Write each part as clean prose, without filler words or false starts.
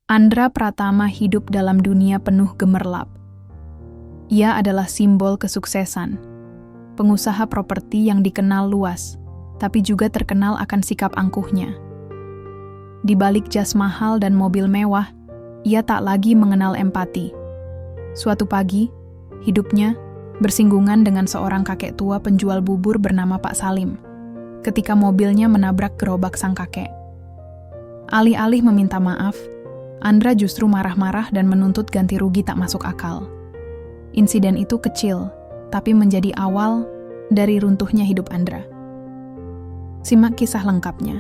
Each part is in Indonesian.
Andra Pratama hidup dalam dunia penuh gemerlap. Ia adalah simbol kesuksesan, pengusaha properti yang dikenal luas, tapi juga terkenal akan sikap angkuhnya. Di balik jas mahal dan mobil mewah, ia tak lagi mengenal empati. Suatu pagi, hidupnya bersinggungan dengan seorang kakek tua penjual bubur bernama Pak Salim, ketika mobilnya menabrak gerobak sang kakek. Alih-alih meminta maaf, Andra justru marah-marah dan menuntut ganti rugi tak masuk akal. Insiden itu kecil, tapi menjadi awal dari runtuhnya hidup Andra. Simak kisah lengkapnya.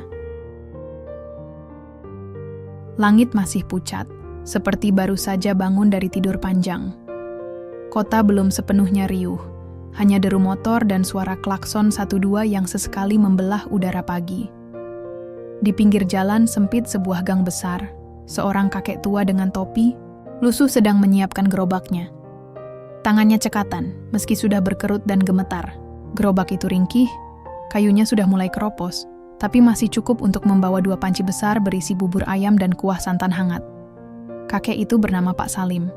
Langit masih pucat, seperti baru saja bangun dari tidur panjang. Kota belum sepenuhnya riuh, hanya deru motor dan suara klakson 1-2 yang sesekali membelah udara pagi. Di pinggir jalan sempit sebuah gang besar, seorang kakek tua dengan topi, lusuh sedang menyiapkan gerobaknya. Tangannya cekatan, meski sudah berkerut dan gemetar. Gerobak itu ringkih, kayunya sudah mulai keropos, tapi masih cukup untuk membawa 2 panci besar berisi bubur ayam dan kuah santan hangat. Kakek itu bernama Pak Salim.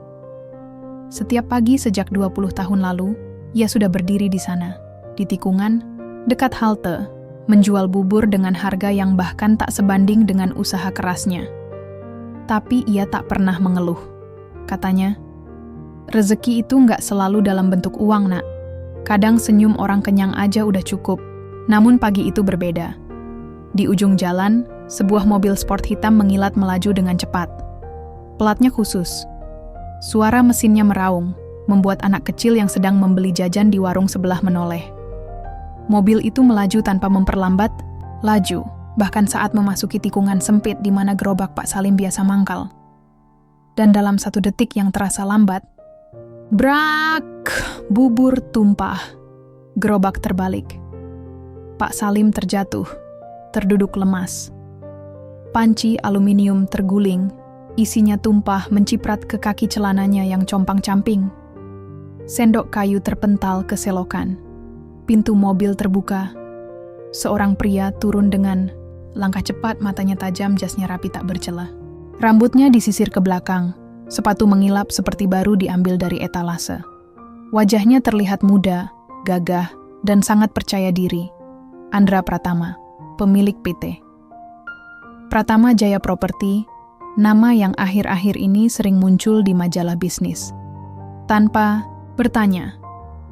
Setiap pagi sejak 20 tahun lalu, ia sudah berdiri di sana, di tikungan, dekat halte, menjual bubur dengan harga yang bahkan tak sebanding dengan usaha kerasnya. Tapi ia tak pernah mengeluh. Katanya, rezeki itu nggak selalu dalam bentuk uang, nak. Kadang senyum orang kenyang aja udah cukup. Namun pagi itu berbeda. Di ujung jalan, sebuah mobil sport hitam mengilat melaju dengan cepat. Pelatnya khusus. Suara mesinnya meraung, membuat anak kecil yang sedang membeli jajan di warung sebelah menoleh. Mobil itu melaju tanpa memperlambat, laju. Bahkan saat memasuki tikungan sempit di mana gerobak Pak Salim biasa mangkal. Dan dalam 1 detik yang terasa lambat, brak! Bubur tumpah. Gerobak terbalik. Pak Salim terjatuh, terduduk lemas. Panci aluminium terguling, isinya tumpah menciprat ke kaki celananya yang compang-camping. Sendok kayu terpental ke selokan. Pintu mobil terbuka. Seorang pria turun dengan langkah cepat, matanya tajam, jasnya rapi tak bercelah. Rambutnya disisir ke belakang, sepatu mengilap seperti baru diambil dari etalase. Wajahnya terlihat muda, gagah, dan sangat percaya diri. Andra Pratama, pemilik PT Pratama Jaya Properti, nama yang akhir-akhir ini sering muncul di majalah bisnis. Tanpa bertanya,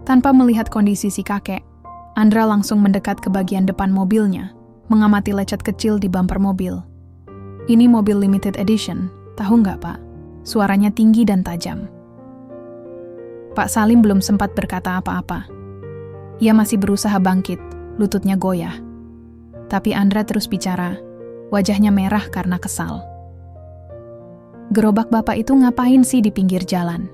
tanpa melihat kondisi si kakek, Andra langsung mendekat ke bagian depan mobilnya, mengamati lecet kecil di bumper mobil. Ini mobil limited edition, tahu nggak, Pak? Suaranya tinggi dan tajam. Pak Salim belum sempat berkata apa-apa. Ia masih berusaha bangkit, lututnya goyah. Tapi Andra terus bicara, wajahnya merah karena kesal. Gerobak Bapak itu ngapain sih di pinggir jalan?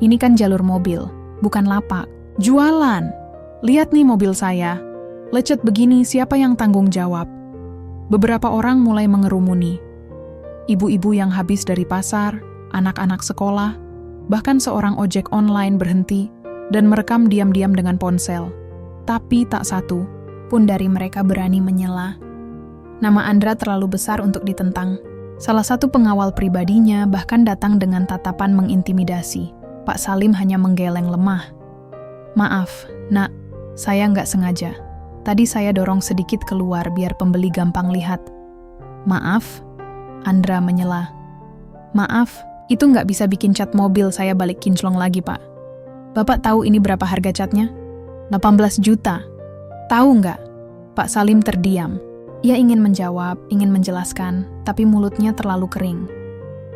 Ini kan jalur mobil, bukan lapak. Jualan! Lihat nih mobil saya. Lecet begini, siapa yang tanggung jawab? Beberapa orang mulai mengerumuni. Ibu-ibu yang habis dari pasar, anak-anak sekolah, bahkan seorang ojek online berhenti dan merekam diam-diam dengan ponsel. Tapi tak satu pun dari mereka berani menyela. Nama Andra terlalu besar untuk ditentang. Salah satu pengawal pribadinya bahkan datang dengan tatapan mengintimidasi. Pak Salim hanya menggeleng lemah. Maaf, nak, saya nggak sengaja. Tadi saya dorong sedikit keluar biar pembeli gampang lihat. Maaf, Andra menyela. Maaf, itu nggak bisa bikin cat mobil saya balik kinclong lagi, Pak. Bapak tahu ini berapa harga catnya? 18 juta. Tahu nggak? Pak Salim terdiam. Ia ingin menjawab, ingin menjelaskan, tapi mulutnya terlalu kering.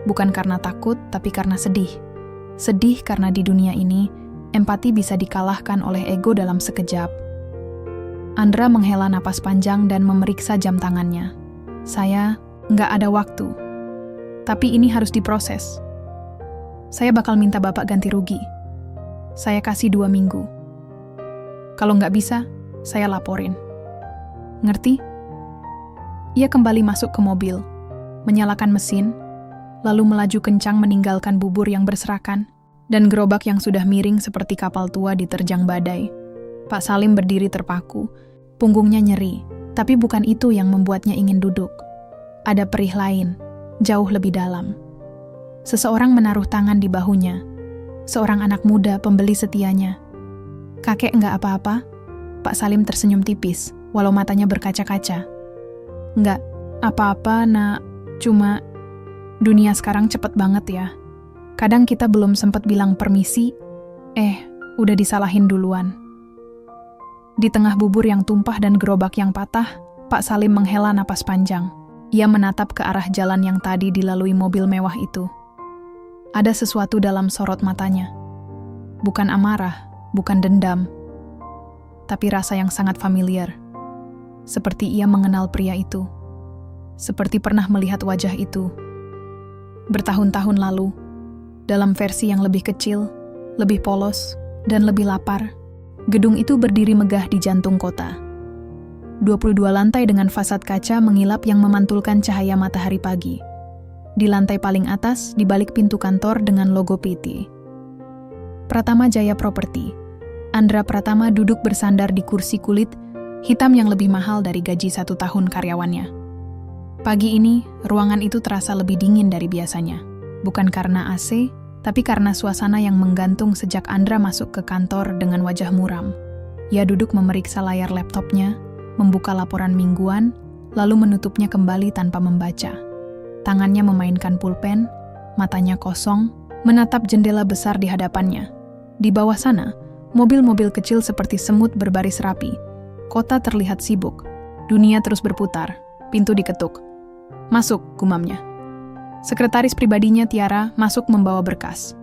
Bukan karena takut, tapi karena sedih. Sedih karena di dunia ini, empati bisa dikalahkan oleh ego dalam sekejap. Andra menghela napas panjang dan memeriksa jam tangannya. Saya nggak ada waktu. Tapi ini harus diproses. Saya bakal minta Bapak ganti rugi. Saya kasih 2 minggu. Kalau nggak bisa, saya laporin. Ngerti? Ia kembali masuk ke mobil, menyalakan mesin, lalu melaju kencang meninggalkan bubur yang berserakan dan gerobak yang sudah miring seperti kapal tua diterjang badai. Pak Salim berdiri terpaku, punggungnya nyeri, tapi bukan itu yang membuatnya ingin duduk. Ada perih lain, jauh lebih dalam. Seseorang menaruh tangan di bahunya. Seorang anak muda pembeli setianya. "Kakek enggak apa-apa?" Pak Salim tersenyum tipis, walau matanya berkaca-kaca. "Enggak apa-apa, Nak. Cuma dunia sekarang cepet banget ya. Kadang kita belum sempat bilang permisi, udah disalahin duluan." Di tengah bubur yang tumpah dan gerobak yang patah, Pak Salim menghela napas panjang. Ia menatap ke arah jalan yang tadi dilalui mobil mewah itu. Ada sesuatu dalam sorot matanya. Bukan amarah, bukan dendam, tapi rasa yang sangat familiar. Seperti ia mengenal pria itu. Seperti pernah melihat wajah itu. Bertahun-tahun lalu, dalam versi yang lebih kecil, lebih polos, dan lebih lapar, gedung itu berdiri megah di jantung kota. 22 lantai dengan fasad kaca mengilap yang memantulkan cahaya matahari pagi. Di lantai paling atas, di balik pintu kantor dengan logo PT. Pratama Jaya Property. Andra Pratama duduk bersandar di kursi kulit hitam yang lebih mahal dari gaji 1 tahun karyawannya. Pagi ini, ruangan itu terasa lebih dingin dari biasanya. Bukan karena AC, tapi karena suasana yang menggantung sejak Andra masuk ke kantor dengan wajah muram. Ia duduk memeriksa layar laptopnya, membuka laporan mingguan, lalu menutupnya kembali tanpa membaca. Tangannya memainkan pulpen, matanya kosong, menatap jendela besar di hadapannya. Di bawah sana, mobil-mobil kecil seperti semut berbaris rapi. Kota terlihat sibuk. Dunia terus berputar. Pintu diketuk. "Masuk," gumamnya. Sekretaris pribadinya Tiara masuk membawa berkas.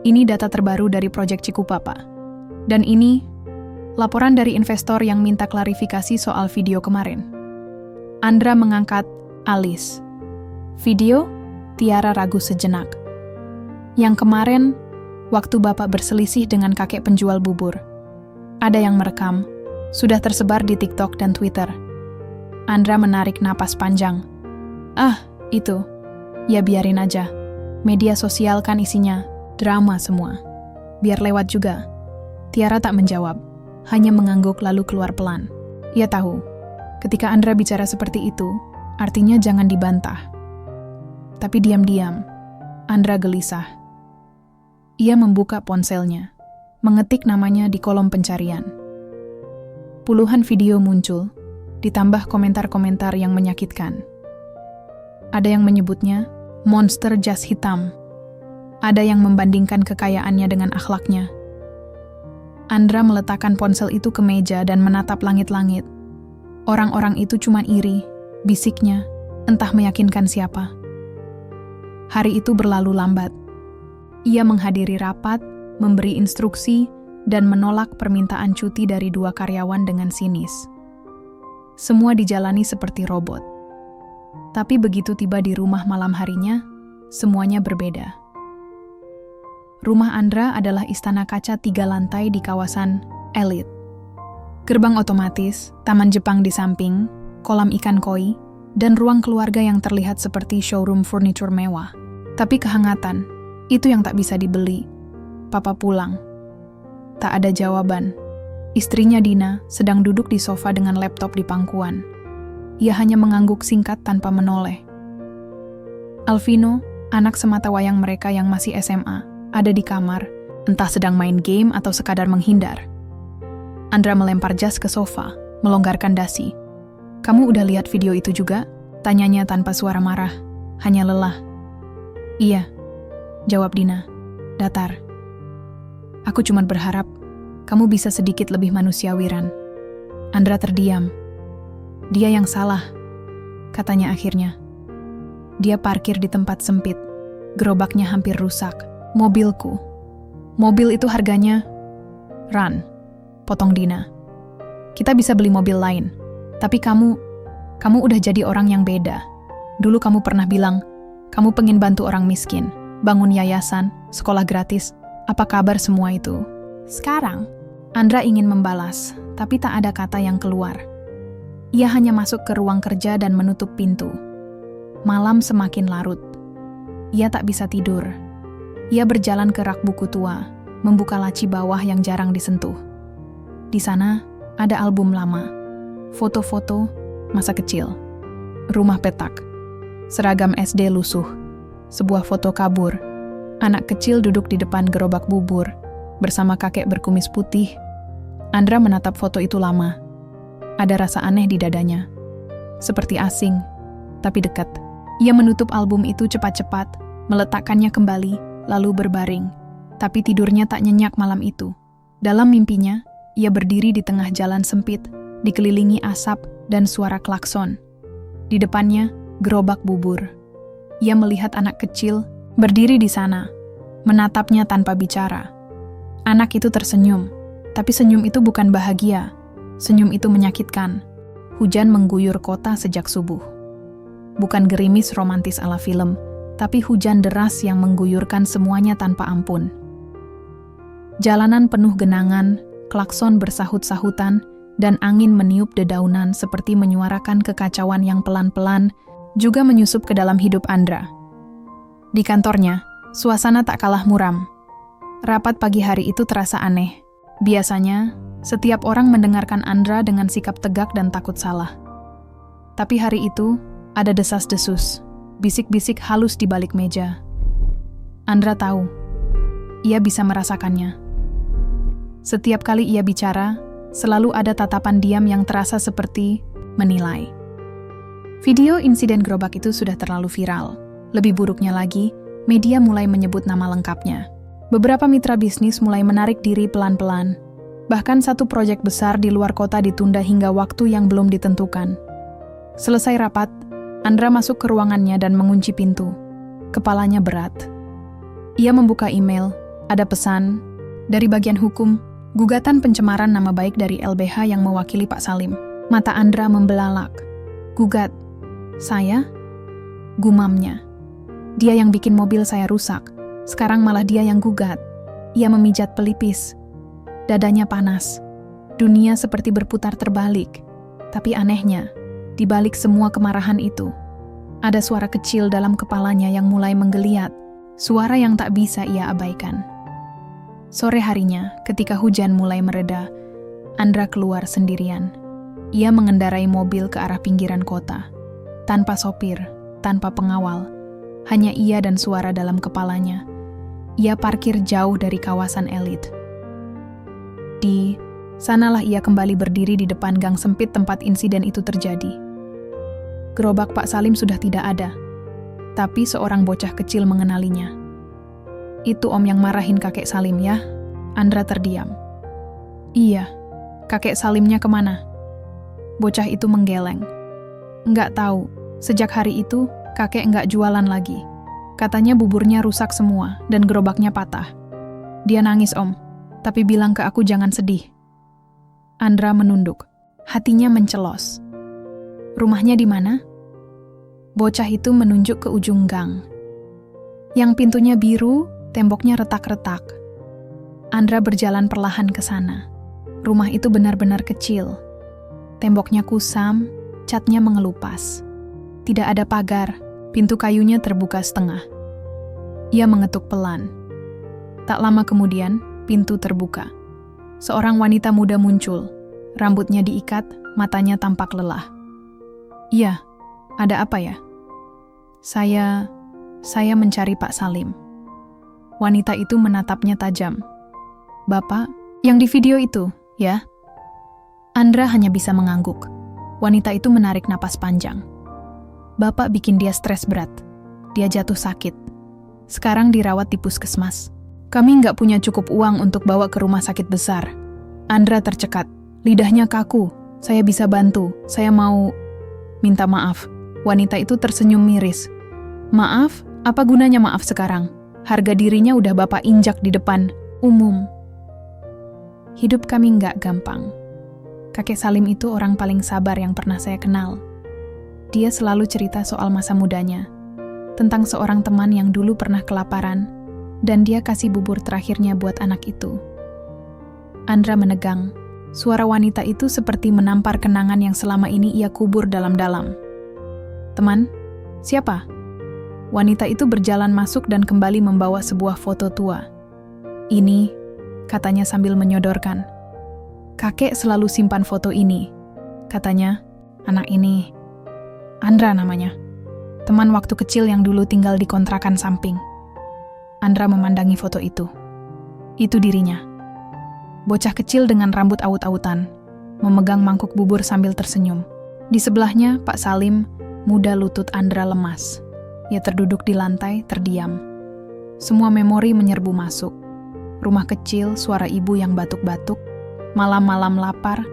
"Ini data terbaru dari proyek Cikupa, Pak. Dan ini laporan dari investor yang minta klarifikasi soal video kemarin." Andra mengangkat alis. "Video?" Tiara ragu sejenak. "Yang kemarin, waktu Bapak berselisih dengan kakek penjual bubur. Ada yang merekam, sudah tersebar di TikTok dan Twitter." Andra menarik napas panjang. Itu. Ya biarin aja. Media sosial kan isinya drama semua. Biar lewat juga." Tiara tak menjawab, hanya mengangguk lalu keluar pelan. Ia tahu, ketika Andra bicara seperti itu, artinya jangan dibantah. Tapi diam-diam, Andra gelisah. Ia membuka ponselnya, mengetik namanya di kolom pencarian. Puluhan video muncul, ditambah komentar-komentar yang menyakitkan. Ada yang menyebutnya monster jas hitam. Ada yang membandingkan kekayaannya dengan akhlaknya. Andra meletakkan ponsel itu ke meja dan menatap langit-langit. Orang-orang itu cuma iri, bisiknya, entah meyakinkan siapa. Hari itu berlalu lambat. Ia menghadiri rapat, memberi instruksi, dan menolak permintaan cuti dari 2 karyawan dengan sinis. Semua dijalani seperti robot. Tapi begitu tiba di rumah malam harinya, semuanya berbeda. Rumah Andra adalah istana kaca 3 lantai di kawasan elit. Gerbang otomatis, taman Jepang di samping, kolam ikan koi, dan ruang keluarga yang terlihat seperti showroom furniture mewah. Tapi kehangatan, itu yang tak bisa dibeli. Papa pulang. Tak ada jawaban. Istrinya Dina sedang duduk di sofa dengan laptop di pangkuan. Ia hanya mengangguk singkat tanpa menoleh. Alvino, anak sematawayang mereka yang masih SMA, ada di kamar, entah sedang main game atau sekadar menghindar. Andra melempar jas ke sofa, melonggarkan dasi. "Kamu udah lihat video itu juga?" Tanyanya tanpa suara marah, hanya lelah. "Iya," jawab Dina, datar. "Aku cuma berharap kamu bisa sedikit lebih manusiawi, Ran." Andra terdiam. "Dia yang salah," katanya akhirnya. Dia parkir di tempat sempit. Gerobaknya hampir rusak. "Mobilku. Mobil itu harganya..." "Ran," potong Dina. "Kita bisa beli mobil lain. Tapi kamu udah jadi orang yang beda. Dulu kamu pernah bilang, kamu pengen bantu orang miskin, bangun yayasan, sekolah gratis. Apa kabar semua itu?" Sekarang, Andra ingin membalas, tapi tak ada kata yang keluar. Ia hanya masuk ke ruang kerja dan menutup pintu. Malam semakin larut. Ia tak bisa tidur. Ia berjalan ke rak buku tua, membuka laci bawah yang jarang disentuh. Di sana, ada album lama, foto-foto, masa kecil, rumah petak, Seragam SD lusuh. Sebuah foto kabur. Anak kecil duduk di depan gerobak bubur bersama kakek berkumis putih. Andra menatap foto itu lama. Ada rasa aneh di dadanya. Seperti asing, tapi dekat. Ia menutup album itu cepat-cepat, meletakkannya kembali, lalu berbaring. Tapi tidurnya tak nyenyak malam itu. Dalam mimpinya, ia berdiri di tengah jalan sempit, dikelilingi asap dan suara klakson. Di depannya, gerobak bubur. Ia melihat anak kecil berdiri di sana, menatapnya tanpa bicara. Anak itu tersenyum, tapi senyum itu bukan bahagia. Senyum itu menyakitkan. Hujan mengguyur kota sejak subuh. Bukan gerimis romantis ala film, tapi hujan deras yang mengguyurkan semuanya tanpa ampun. Jalanan penuh genangan, klakson bersahut-sahutan, dan angin meniup dedaunan seperti menyuarakan kekacauan yang pelan-pelan juga menyusup ke dalam hidup Andra. Di kantornya, suasana tak kalah muram. Rapat pagi hari itu terasa aneh. Biasanya, setiap orang mendengarkan Andra dengan sikap tegak dan takut salah. Tapi hari itu, ada desas-desus, bisik-bisik halus di balik meja. Andra tahu, ia bisa merasakannya. Setiap kali ia bicara, selalu ada tatapan diam yang terasa seperti menilai. Video insiden gerobak itu sudah terlalu viral. Lebih buruknya lagi, media mulai menyebut nama lengkapnya. Beberapa mitra bisnis mulai menarik diri pelan-pelan. Bahkan satu proyek besar di luar kota ditunda hingga waktu yang belum ditentukan. Selesai rapat, Andra masuk ke ruangannya dan mengunci pintu. Kepalanya berat. Ia membuka email, ada pesan dari bagian hukum, gugatan pencemaran nama baik dari LBH yang mewakili Pak Salim. Mata Andra membelalak. Gugat. Saya? Gumamnya. Dia yang bikin mobil saya rusak. Sekarang malah dia yang gugat. Ia memijat pelipis. Dadanya panas. Dunia seperti berputar terbalik. Tapi anehnya, di balik semua kemarahan itu, ada suara kecil dalam kepalanya yang mulai menggeliat. Suara yang tak bisa ia abaikan. Sore harinya, ketika hujan mulai mereda, Andra keluar sendirian. Ia mengendarai mobil ke arah pinggiran kota. Tanpa sopir, tanpa pengawal. Hanya ia dan suara dalam kepalanya. Ia parkir jauh dari kawasan elit. Di sanalah ia kembali berdiri di depan gang sempit tempat insiden itu terjadi. Gerobak Pak Salim sudah tidak ada, tapi seorang bocah kecil mengenalinya. Itu om yang marahin kakek Salim ya? Andra terdiam. Iya, kakek Salimnya kemana? Bocah itu menggeleng. Enggak tahu, sejak hari itu kakek enggak jualan lagi. Katanya buburnya rusak semua dan gerobaknya patah. Dia nangis om, tapi bilang ke aku jangan sedih. Andra menunduk, hatinya mencelos. Rumahnya di mana? Bocah itu menunjuk ke ujung gang. Yang pintunya biru, temboknya retak-retak. Andra berjalan perlahan ke sana. Rumah itu benar-benar kecil. Temboknya kusam, catnya mengelupas. Tidak ada pagar, pintu kayunya terbuka setengah. Ia mengetuk pelan. Tak lama kemudian, pintu terbuka. Seorang wanita muda muncul. Rambutnya diikat, matanya tampak lelah. Iya, ada apa ya? Saya mencari Pak Salim. Wanita itu menatapnya tajam. Bapak, yang di video itu, ya? Andra hanya bisa mengangguk. Wanita itu menarik napas panjang. Bapak bikin dia stres berat. Dia jatuh sakit. Sekarang dirawat di puskesmas. Kami nggak punya cukup uang untuk bawa ke rumah sakit besar. Andra tercekat. Lidahnya kaku. Saya bisa bantu. Saya mau minta maaf. Wanita itu tersenyum miris. Maaf? Apa gunanya maaf sekarang? Harga dirinya udah Bapak injak di depan umum. Hidup kami nggak gampang. Kakek Salim itu orang paling sabar yang pernah saya kenal. Dia selalu cerita soal masa mudanya, tentang seorang teman yang dulu pernah kelaparan, dan dia kasih bubur terakhirnya buat anak itu. Andra menegang. Suara wanita itu seperti menampar kenangan yang selama ini ia kubur dalam-dalam. Teman? Siapa? Wanita itu berjalan masuk dan kembali membawa sebuah foto tua. Ini, katanya sambil menyodorkan. Kakek selalu simpan foto ini. Katanya, anak ini, Andra namanya. teman waktu kecil yang dulu tinggal di kontrakan samping. Andra memandangi foto itu. Itu dirinya. Bocah kecil dengan rambut awut-awutan, memegang mangkuk bubur sambil tersenyum. Di sebelahnya, Pak Salim, muda lutut Andra lemas. Ia terduduk di lantai, terdiam. Semua memori menyerbu masuk. Rumah kecil, suara ibu yang batuk-batuk, malam-malam lapar,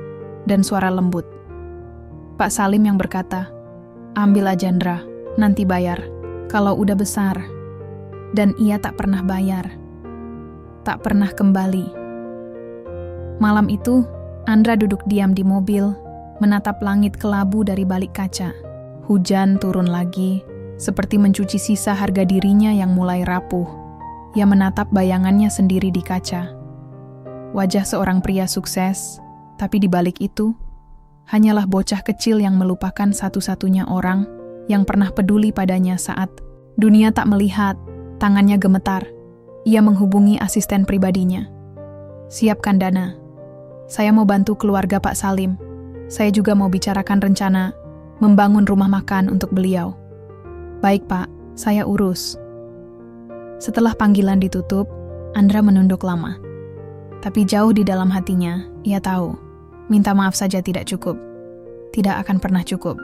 dan suara lembut. Pak Salim yang berkata, "Ambil aja Andra, nanti bayar. Kalau udah besar." Dan ia tak pernah bayar. Tak pernah kembali. Malam itu, Andra duduk diam di mobil, menatap langit kelabu dari balik kaca. Hujan turun lagi, seperti mencuci sisa harga dirinya yang mulai rapuh. Ia menatap bayangannya sendiri di kaca. Wajah seorang pria sukses, tapi di balik itu, hanyalah bocah kecil yang melupakan satu-satunya orang yang pernah peduli padanya saat dunia tak melihat. Tangannya gemetar. Ia menghubungi asisten pribadinya. "Siapkan dana. Saya mau bantu keluarga Pak Salim. Saya juga mau bicarakan rencana membangun rumah makan untuk beliau." "Baik Pak, saya urus." Setelah panggilan ditutup, Andra menunduk lama. Tapi jauh di dalam hatinya, ia tahu, minta maaf saja tidak cukup. Tidak akan pernah cukup.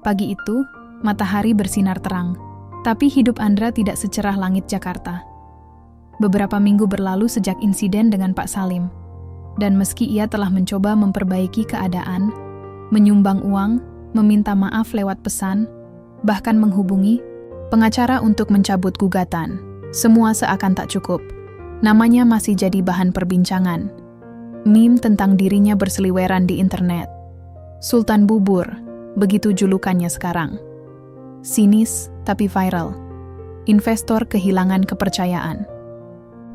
Pagi itu, matahari bersinar terang, tapi hidup Andra tidak secerah langit Jakarta. Beberapa minggu berlalu sejak insiden dengan Pak Salim, dan meski ia telah mencoba memperbaiki keadaan, menyumbang uang, meminta maaf lewat pesan, bahkan menghubungi pengacara untuk mencabut gugatan, semua seakan tak cukup. Namanya masih jadi bahan perbincangan. Meme tentang dirinya berseliweran di internet. Sultan Bubur, begitu julukannya sekarang. Sinis tapi viral. Investor kehilangan kepercayaan.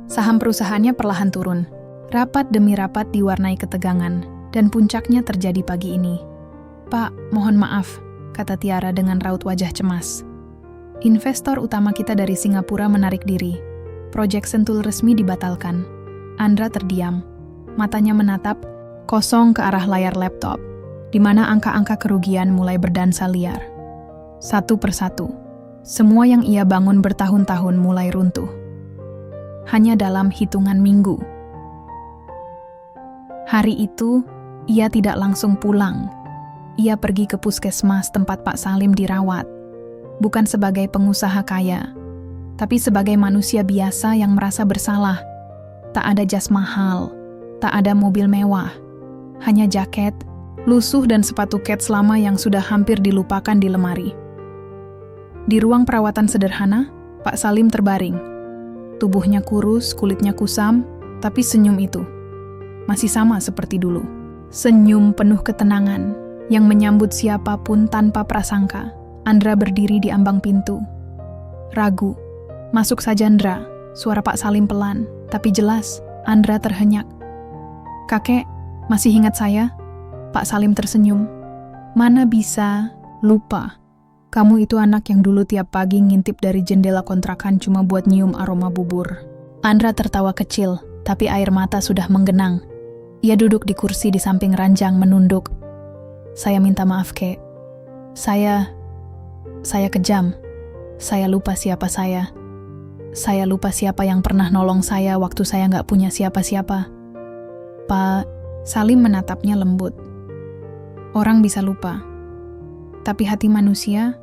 Saham perusahaannya perlahan turun. Rapat demi rapat diwarnai ketegangan, dan puncaknya terjadi pagi ini. "Pak, mohon maaf," kata Tiara dengan raut wajah cemas. "Investor utama kita dari Singapura menarik diri. Proyek Sentul resmi dibatalkan." Andra terdiam. Matanya menatap kosong ke arah layar laptop, di mana angka-angka kerugian mulai berdansa liar. Satu persatu, semua yang ia bangun bertahun-tahun mulai runtuh. Hanya dalam hitungan minggu. Hari itu, ia tidak langsung pulang. Ia pergi ke puskesmas tempat Pak Salim dirawat. Bukan sebagai pengusaha kaya, tapi sebagai manusia biasa yang merasa bersalah. Tak ada jas mahal, tak ada mobil mewah. Hanya jaket, lusuh dan sepatu kets lama yang sudah hampir dilupakan di lemari. Di ruang perawatan sederhana, Pak Salim terbaring. Tubuhnya kurus, kulitnya kusam, tapi senyum itu masih sama seperti dulu. Senyum penuh ketenangan yang menyambut siapapun tanpa prasangka. Andra berdiri di ambang pintu. Ragu. "Masuk saja Andra," suara Pak Salim pelan, tapi jelas. Andra terhenyak. "Kakek, masih ingat saya?" Pak Salim tersenyum. "Mana bisa lupa. Kamu itu anak yang dulu tiap pagi ngintip dari jendela kontrakan cuma buat nyium aroma bubur." Andra tertawa kecil, tapi air mata sudah menggenang. Ia duduk di kursi di samping ranjang menunduk. "Saya minta maaf, Kek. Saya kejam. Saya lupa siapa saya. Saya lupa siapa yang pernah nolong saya waktu saya nggak punya siapa-siapa." Pak Salim menatapnya lembut. "Orang bisa lupa. Tapi hati manusia,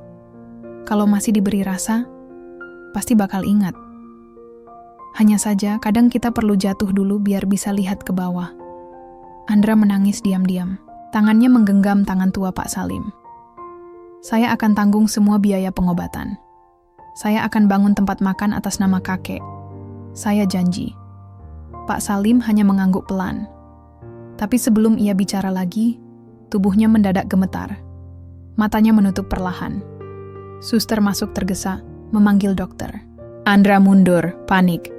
kalau masih diberi rasa, pasti bakal ingat. Hanya saja kadang kita perlu jatuh dulu biar bisa lihat ke bawah." Andra menangis diam-diam. Tangannya menggenggam tangan tua Pak Salim. "Saya akan tanggung semua biaya pengobatan. Saya akan bangun tempat makan atas nama kakek. Saya janji." Pak Salim hanya mengangguk pelan. Tapi sebelum ia bicara lagi, tubuhnya mendadak gemetar. Matanya menutup perlahan. Suster masuk tergesa, memanggil dokter. Andra mundur, panik.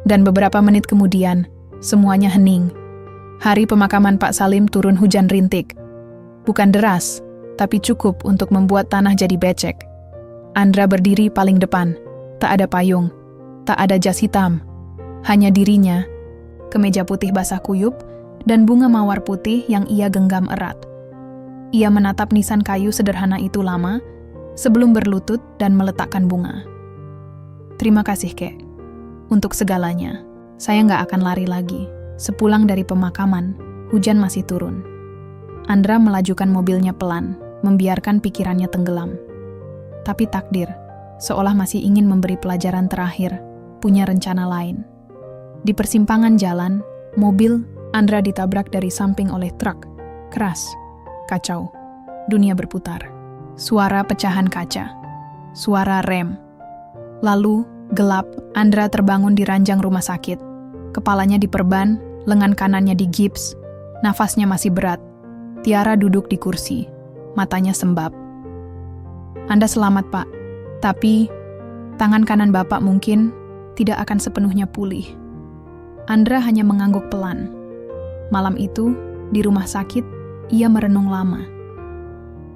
Dan beberapa menit kemudian, semuanya hening. Hari pemakaman Pak Salim turun hujan rintik. Bukan deras, tapi cukup untuk membuat tanah jadi becek. Andra berdiri paling depan. Tak ada payung, tak ada jas hitam. Hanya dirinya, kemeja putih basah kuyup, dan bunga mawar putih yang ia genggam erat. Ia menatap nisan kayu sederhana itu lama, sebelum berlutut dan meletakkan bunga. Terima kasih, Kek. Untuk segalanya, saya nggak akan lari lagi. Sepulang dari pemakaman, hujan masih turun. Andra melajukan mobilnya pelan, membiarkan pikirannya tenggelam. Tapi takdir, seolah masih ingin memberi pelajaran terakhir, punya rencana lain. Di persimpangan jalan, mobil Andra ditabrak dari samping oleh truk. Keras, kacau, dunia berputar. Suara pecahan kaca, suara rem. Lalu, gelap, Andra terbangun di ranjang rumah sakit. Kepalanya diperban, lengan kanannya digips, nafasnya masih berat. Tiara duduk di kursi, matanya sembab. Anda selamat, Pak. Tapi, tangan kanan Bapak mungkin tidak akan sepenuhnya pulih. Andra hanya mengangguk pelan. Malam itu, di rumah sakit, ia merenung lama.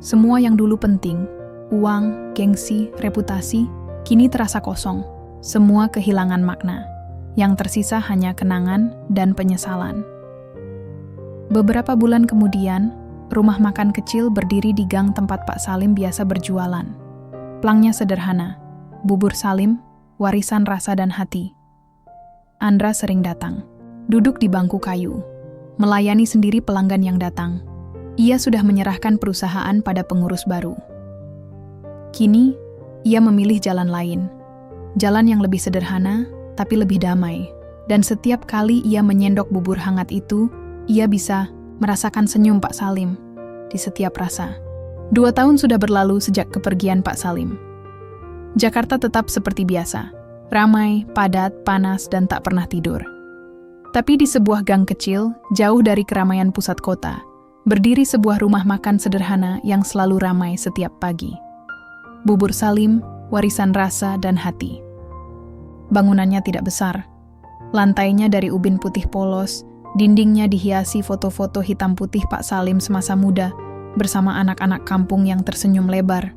Semua yang dulu penting, uang, gengsi, reputasi, kini terasa kosong. Semua kehilangan makna. Yang tersisa hanya kenangan dan penyesalan. Beberapa bulan kemudian, rumah makan kecil berdiri di gang tempat Pak Salim biasa berjualan. Plangnya sederhana, bubur Salim, warisan rasa dan hati. Andra sering datang, duduk di bangku kayu, melayani sendiri pelanggan yang datang. Ia sudah menyerahkan perusahaan pada pengurus baru. Kini, ia memilih jalan lain. Jalan yang lebih sederhana, tapi lebih damai. Dan setiap kali ia menyendok bubur hangat itu, ia bisa merasakan senyum Pak Salim di setiap rasa. 2 tahun sudah berlalu sejak kepergian Pak Salim. Jakarta tetap seperti biasa, ramai, padat, panas, dan tak pernah tidur. Tapi di sebuah gang kecil, jauh dari keramaian pusat kota, berdiri sebuah rumah makan sederhana yang selalu ramai setiap pagi. Bubur Salim, warisan rasa dan hati. Bangunannya tidak besar. Lantainya dari ubin putih polos, dindingnya dihiasi foto-foto hitam putih Pak Salim semasa muda bersama anak-anak kampung yang tersenyum lebar.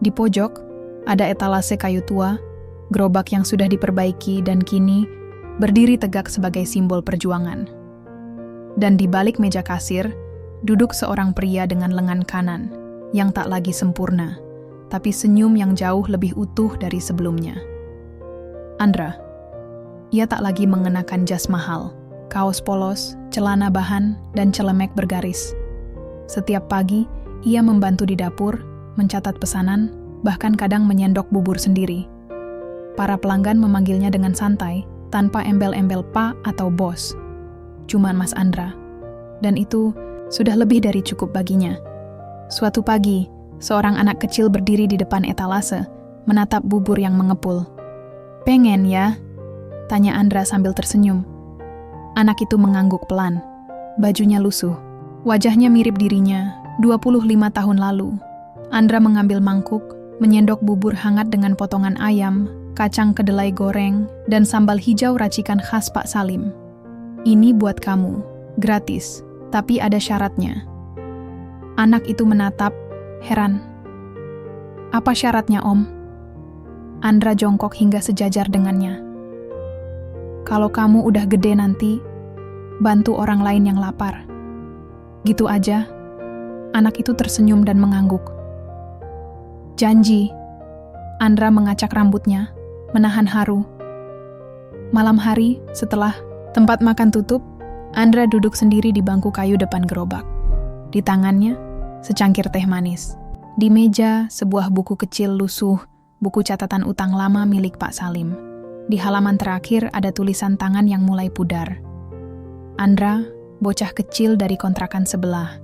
Di pojok, ada etalase kayu tua, gerobak yang sudah diperbaiki dan kini berdiri tegak sebagai simbol perjuangan. Dan di balik meja kasir, duduk seorang pria dengan lengan kanan yang tak lagi sempurna, tapi senyum yang jauh lebih utuh dari sebelumnya. Andra. Ia tak lagi mengenakan jas mahal, kaos polos, celana bahan, dan celemek bergaris. Setiap pagi, ia membantu di dapur, mencatat pesanan, bahkan kadang menyendok bubur sendiri. Para pelanggan memanggilnya dengan santai, tanpa embel-embel Pak atau Bos. Cuman Mas Andra. Dan itu sudah lebih dari cukup baginya. Suatu pagi, seorang anak kecil berdiri di depan etalase, menatap bubur yang mengepul. "Pengen ya?" tanya Andra sambil tersenyum. Anak itu mengangguk pelan. Bajunya lusuh. Wajahnya mirip dirinya 25 tahun lalu. Andra mengambil mangkuk, menyendok bubur hangat dengan potongan ayam, kacang kedelai goreng, dan sambal hijau racikan khas Pak Salim. "Ini buat kamu, gratis, tapi ada syaratnya." Anak itu menatap, heran. "Apa syaratnya, Om?" Andra jongkok hingga sejajar dengannya. "Kalau kamu udah gede nanti, bantu orang lain yang lapar." Gitu aja. Anak itu tersenyum dan mengangguk. "Janji." Andra mengacak rambutnya, menahan haru. Malam hari, setelah tempat makan tutup, Andra duduk sendiri di bangku kayu depan gerobak. Di tangannya, secangkir teh manis. Di meja, sebuah buku kecil lusuh, buku catatan utang lama milik Pak Salim. Di halaman terakhir ada tulisan tangan yang mulai pudar. "Andra, bocah kecil dari kontrakan sebelah.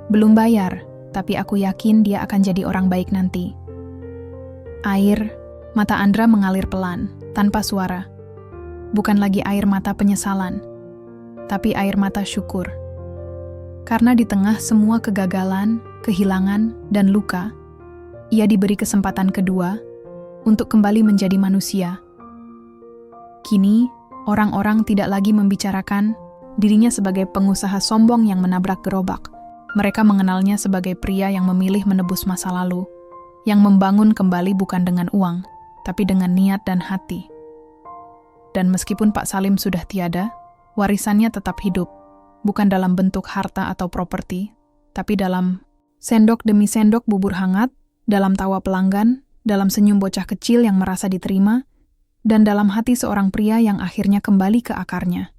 Belum bayar, tapi aku yakin dia akan jadi orang baik nanti." Air, mata Andra mengalir pelan, tanpa suara. Bukan lagi air mata penyesalan, tapi air mata syukur. Karena di tengah semua kegagalan, kehilangan, dan luka, ia diberi kesempatan kedua untuk kembali menjadi manusia. Kini, orang-orang tidak lagi membicarakan dirinya sebagai pengusaha sombong yang menabrak gerobak. Mereka mengenalnya sebagai pria yang memilih menebus masa lalu, yang membangun kembali bukan dengan uang, tapi dengan niat dan hati. Dan meskipun Pak Salim sudah tiada, Warisannya tetap hidup, bukan dalam bentuk harta atau properti, tapi dalam sendok demi sendok bubur hangat, dalam tawa pelanggan, dalam senyum bocah kecil yang merasa diterima, dan dalam hati seorang pria yang akhirnya kembali ke akarnya.